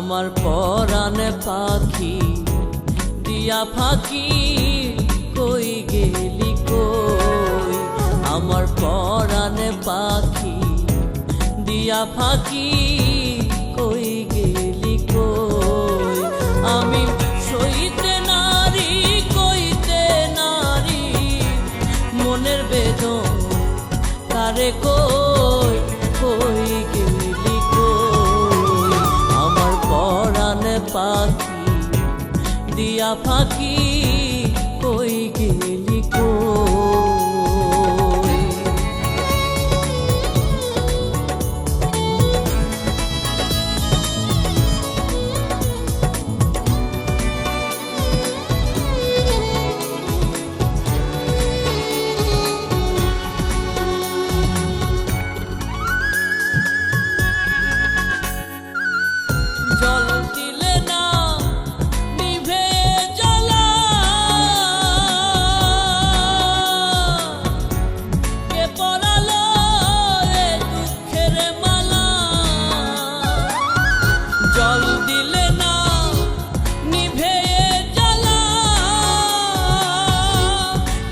আমার পরাণে পাখি দিয়া ফাঁকি কই গেলি কই, আমার পরাণে পাখি দিয়া ফাঁকি কই গেলি কই। আমি সইতে নারী কইতে নারী মনের বেদন কারে কই কই গেলি কই, আমার পরাণে পাখি দিয়া ফাঁকি কই গেলি কই। জল দিলে না নিভে জ্বালা, কে পরালো এ দুঃখের মালা। জল দিলে না নিভে জ্বালা,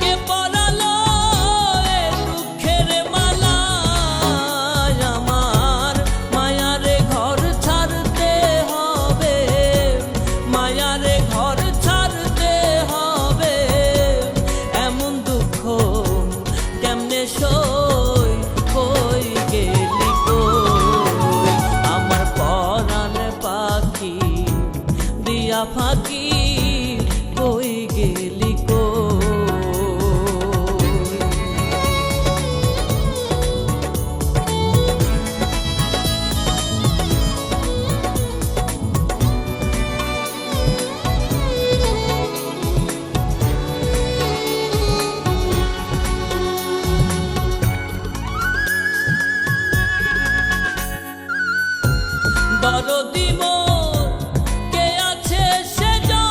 কে পরালো এ দুঃখের মালা। আমার মায়ারে ঘর ছাড়তে হবে, মায়ারে ঘর ছাড়তে হবে, এমন দুঃখ কেমনে সই কই গেলি কই, আমার পরাণে পাখি দিয়া ফাঁকি কই গেলি কই। দরদি মোর কে আছে সেজন,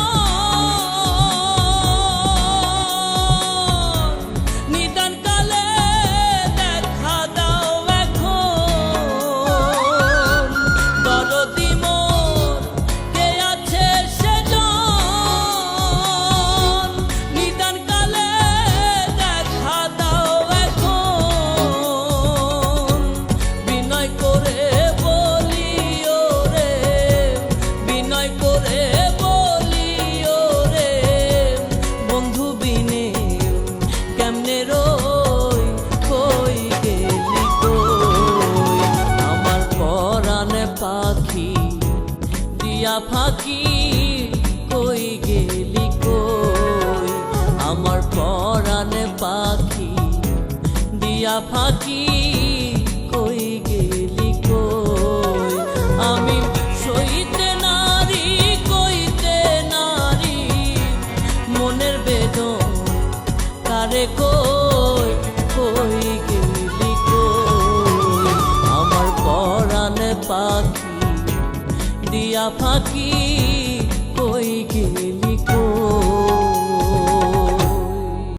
নিদান কালে দেখা দাও এখন। দরদি মোর কে আছে সেজন, নিদান কালে দেখা দাও এখন। বিনয় করে বলিও রে, বিনয় করে বলিও রে, বন্ধু বিনে কেমনে রই কই গেলি কই, আমার পরাণে পাখি দিয়া ফাঁকি কই গেলি কই, আমার পরাণে পাখি দিয়া ফাঁকি কই গেলি কই। আমি সইতে নারী কইতে নারী মনের বেদন কারে কই কই গেলি কই, আমার পরাণে পাখি দিয়া ফাঁকি